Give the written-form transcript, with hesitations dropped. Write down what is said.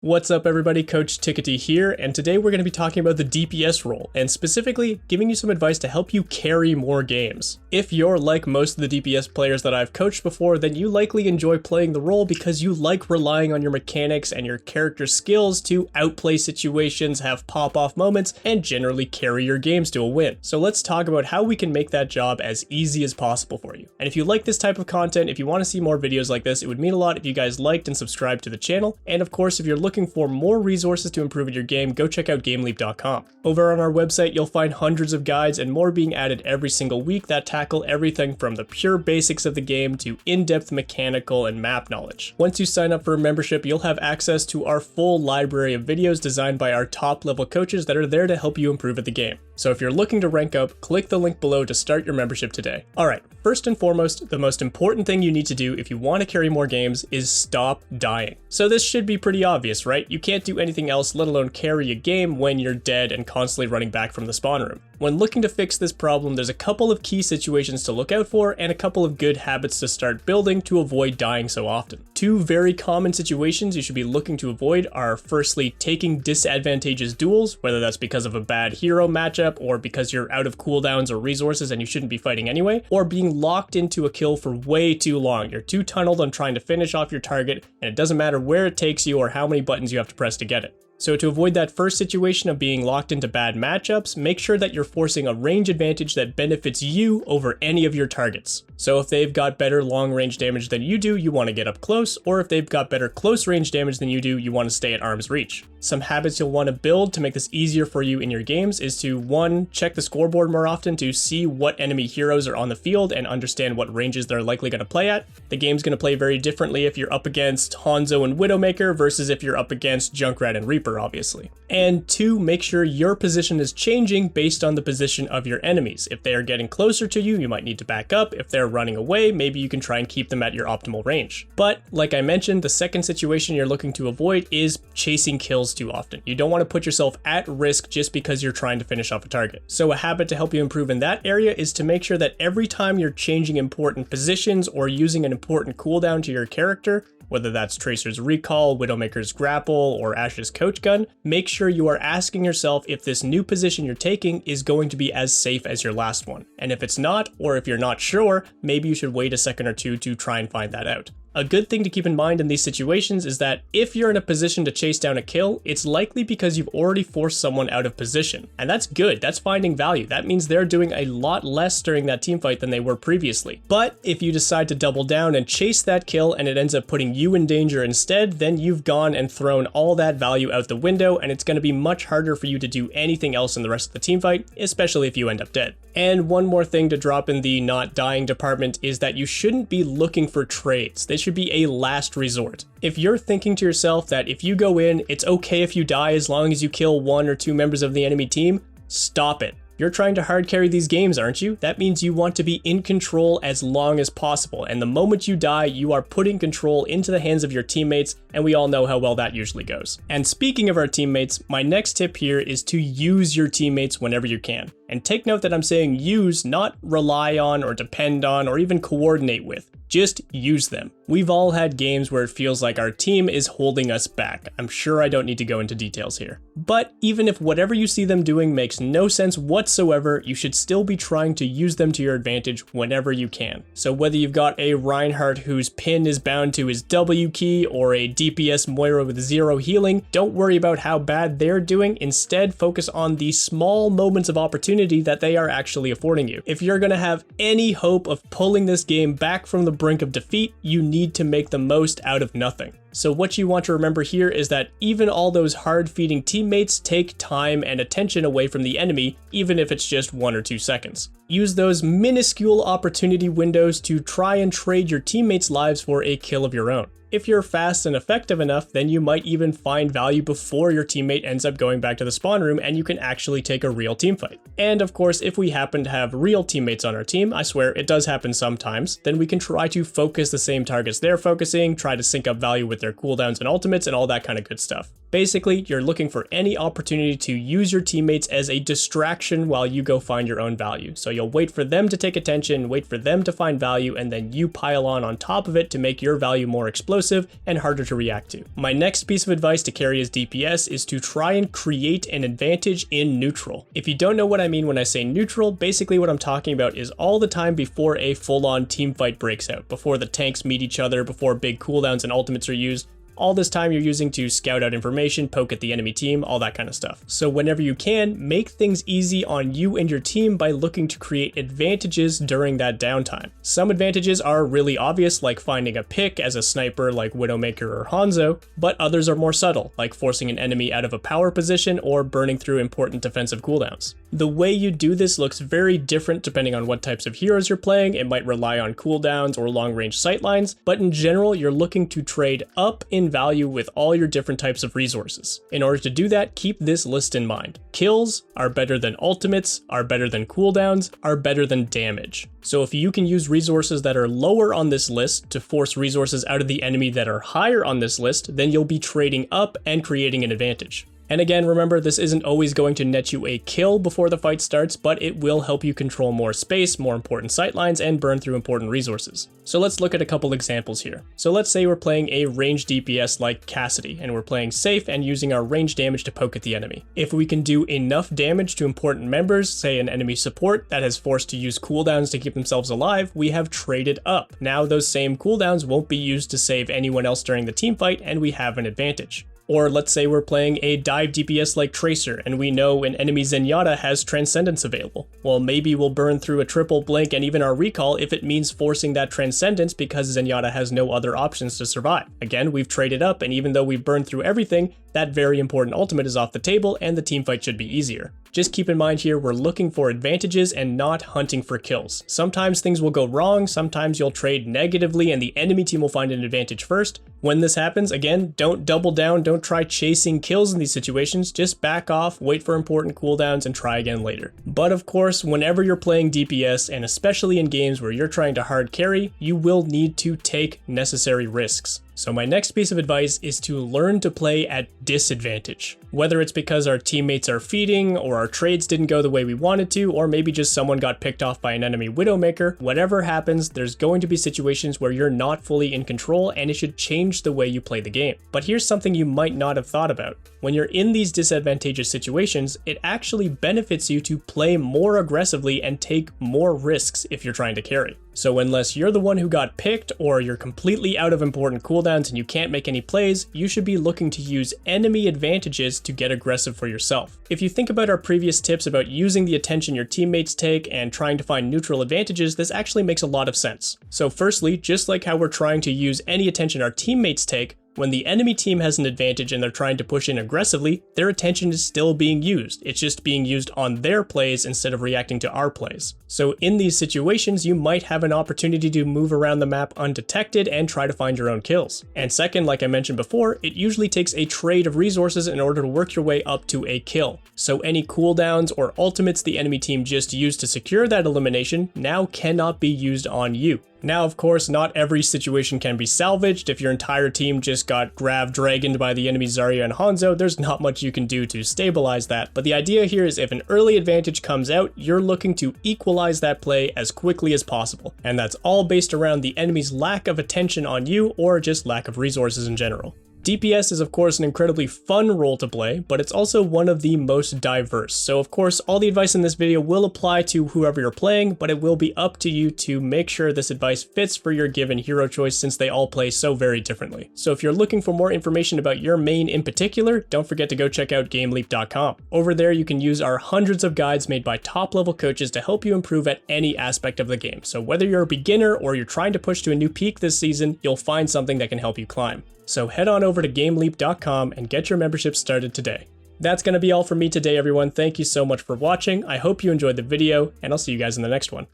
What's up everybody, Coach Tickety here, and today we're going to be talking about the DPS role, and specifically giving you some advice to help you carry more games. If you're like most of the DPS players that I've coached before, then you likely enjoy playing the role because you like relying on your mechanics and your character skills to outplay situations, have pop-off moments, and generally carry your games to a win. So let's talk about how we can make that job as easy as possible for you. And if you like this type of content, if you want to see more videos like this, it would mean a lot if you guys liked and subscribed to the channel. And of course, if you're looking for more resources to improve at your game, go check out GameLeap.com. Over on our website, you'll find hundreds of guides and more being added every single week that tackle everything from the pure basics of the game to in-depth mechanical and map knowledge. Once you sign up for a membership, you'll have access to our full library of videos designed by our top level coaches that are there to help you improve at the game. So if you're looking to rank up, click the link below to start your membership today. Alright, first and foremost, the most important thing you need to do if you want to carry more games is stop dying. So this should be pretty obvious, right? You can't do anything else, let alone carry a game when you're dead and constantly running back from the spawn room. When looking to fix this problem, there's a couple of key situations to look out for and a couple of good habits to start building to avoid dying so often. Two very common situations you should be looking to avoid are firstly taking disadvantageous duels, whether that's because of a bad hero matchup or because you're out of cooldowns or resources and you shouldn't be fighting anyway, or being locked into a kill for way too long. You're too tunneled on trying to finish off your target and it doesn't matter where it takes you or how many buttons you have to press to get it. So to avoid that first situation of being locked into bad matchups, make sure that you're forcing a range advantage that benefits you over any of your targets. So if they've got better long range damage than you do, you want to get up close, or if they've got better close range damage than you do, you want to stay at arm's reach. Some habits you'll want to build to make this easier for you in your games is to 1. Check the scoreboard more often to see what enemy heroes are on the field and understand what ranges they're likely going to play at. The game's going to play very differently if you're up against Hanzo and Widowmaker versus if you're up against Junkrat and Reaper, obviously. And 2, make sure your position is changing based on the position of your enemies. If they are getting closer to you, you might need to back up. If they're running away, maybe you can try and keep them at your optimal range. But like I mentioned, the second situation you're looking to avoid is chasing kills too often. You don't want to put yourself at risk just because you're trying to finish off a target. So a habit to help you improve in that area is to make sure that every time you're changing important positions or using an important cooldown to your character, whether that's Tracer's Recall, Widowmaker's Grapple, or Ash's Coach Gun, make sure you are asking yourself if this new position you're taking is going to be as safe as your last one. And if it's not, or if you're not sure, maybe you should wait a second or two to try and find that out. A good thing to keep in mind in these situations is that if you're in a position to chase down a kill, it's likely because you've already forced someone out of position. And that's good, that's finding value. That means they're doing a lot less during that teamfight than they were previously. But if you decide to double down and chase that kill and it ends up putting you in danger instead, then you've gone and thrown all that value out the window and it's going to be much harder for you to do anything else in the rest of the teamfight, especially if you end up dead. And one more thing to drop in the not dying department is that you shouldn't be looking for trades. They should be a last resort. If you're thinking to yourself that if you go in, it's okay if you die as long as you kill 1 or 2 members of the enemy team, stop it. You're trying to hard carry these games, aren't you? That means you want to be in control as long as possible. And the moment you die, you are putting control into the hands of your teammates, and we all know how well that usually goes. And speaking of our teammates, my next tip here is to use your teammates whenever you can. And take note that I'm saying use, not rely on or depend on or even coordinate with. Just use them. We've all had games where it feels like our team is holding us back. I'm sure I don't need to go into details here. But even if whatever you see them doing makes no sense whatsoever, you should still be trying to use them to your advantage whenever you can. So whether you've got a Reinhardt whose pin is bound to his W key or a DPS Moira with 0 healing, don't worry about how bad they're doing. Instead, focus on the small moments of opportunity that they are actually affording you. If you're going to have any hope of pulling this game back from the brink of defeat, you need to make the most out of nothing. So what you want to remember here is that even all those hard-feeding teammates take time and attention away from the enemy, even if it's just 1 or 2 seconds. Use those minuscule opportunity windows to try and trade your teammates' lives for a kill of your own. If you're fast and effective enough, then you might even find value before your teammate ends up going back to the spawn room and you can actually take a real team fight. And of course, if we happen to have real teammates on our team, I swear it does happen sometimes, then we can try to focus the same targets they're focusing, try to sync up value with their cooldowns and ultimates and all that kind of good stuff. Basically, you're looking for any opportunity to use your teammates as a distraction while you go find your own value. So you'll wait for them to take attention, wait for them to find value, and then you pile on top of it to make your value more explosive and harder to react to. My next piece of advice to carry as DPS is to try and create an advantage in neutral. If you don't know what I mean when I say neutral, basically what I'm talking about is all the time before a full-on team fight breaks out, before the tanks meet each other, before big cooldowns and ultimates are used. All this time you're using to scout out information, poke at the enemy team, all that kind of stuff. So whenever you can, make things easy on you and your team by looking to create advantages during that downtime. Some advantages are really obvious, like finding a pick as a sniper like Widowmaker or Hanzo, but others are more subtle, like forcing an enemy out of a power position or burning through important defensive cooldowns. The way you do this looks very different depending on what types of heroes you're playing. It might rely on cooldowns or long-range sightlines, but in general, you're looking to trade up in value with all your different types of resources. In order to do that, keep this list in mind. Kills are better than ultimates, are better than cooldowns, are better than damage. So if you can use resources that are lower on this list to force resources out of the enemy that are higher on this list, then you'll be trading up and creating an advantage. And again, remember, this isn't always going to net you a kill before the fight starts, but it will help you control more space, more important sightlines, and burn through important resources. So let's look at a couple examples here. So let's say we're playing a ranged DPS like Cassidy, and we're playing safe and using our range damage to poke at the enemy. If we can do enough damage to important members, say an enemy support that has forced to use cooldowns to keep themselves alive, we have traded up. Now those same cooldowns won't be used to save anyone else during the teamfight, and we have an advantage. Or let's say we're playing a dive DPS like Tracer, and we know an enemy Zenyatta has Transcendence available. Well, maybe we'll burn through a triple blink and even our recall if it means forcing that Transcendence because Zenyatta has no other options to survive. Again, we've traded up, and even though we've burned through everything, that very important ultimate is off the table and the teamfight should be easier. Just keep in mind here, we're looking for advantages and not hunting for kills. Sometimes things will go wrong, sometimes you'll trade negatively and the enemy team will find an advantage first. When this happens, again, don't double down, don't try chasing kills in these situations, just back off, wait for important cooldowns, and try again later. But of course, whenever you're playing DPS, and especially in games where you're trying to hard carry, you will need to take necessary risks. So my next piece of advice is to learn to play at disadvantage. Whether it's because our teammates are feeding, or our trades didn't go the way we wanted to, or maybe just someone got picked off by an enemy Widowmaker, whatever happens, there's going to be situations where you're not fully in control and it should change the way you play the game. But here's something you might not have thought about. When you're in these disadvantageous situations, it actually benefits you to play more aggressively and take more risks if you're trying to carry. So unless you're the one who got picked, or you're completely out of important cooldowns and you can't make any plays, you should be looking to use enemy advantages to get aggressive for yourself. If you think about our previous tips about using the attention your teammates take and trying to find neutral advantages, this actually makes a lot of sense. So firstly, just like how we're trying to use any attention our teammates take, when the enemy team has an advantage and they're trying to push in aggressively, their attention is still being used. It's just being used on their plays instead of reacting to our plays. So in these situations, you might have an opportunity to move around the map undetected and try to find your own kills. And second, like I mentioned before, it usually takes a trade of resources in order to work your way up to a kill. So any cooldowns or ultimates the enemy team just used to secure that elimination now cannot be used on you. Now, of course, not every situation can be salvaged. If your entire team just got grav-dragoned by the enemy Zarya and Hanzo, there's not much you can do to stabilize that. But the idea here is if an early advantage comes out, you're looking to equalize that play as quickly as possible. And that's all based around the enemy's lack of attention on you or just lack of resources in general. DPS is of course an incredibly fun role to play, but it's also one of the most diverse. So of course, all the advice in this video will apply to whoever you're playing, but it will be up to you to make sure this advice fits for your given hero choice since they all play so very differently. So if you're looking for more information about your main in particular, don't forget to go check out GameLeap.com. Over there, you can use our hundreds of guides made by top-level coaches to help you improve at any aspect of the game. So whether you're a beginner or you're trying to push to a new peak this season, you'll find something that can help you climb. So head on over to GameLeap.com and get your membership started today. That's going to be all from me today, everyone. Thank you so much for watching. I hope you enjoyed the video, and I'll see you guys in the next one.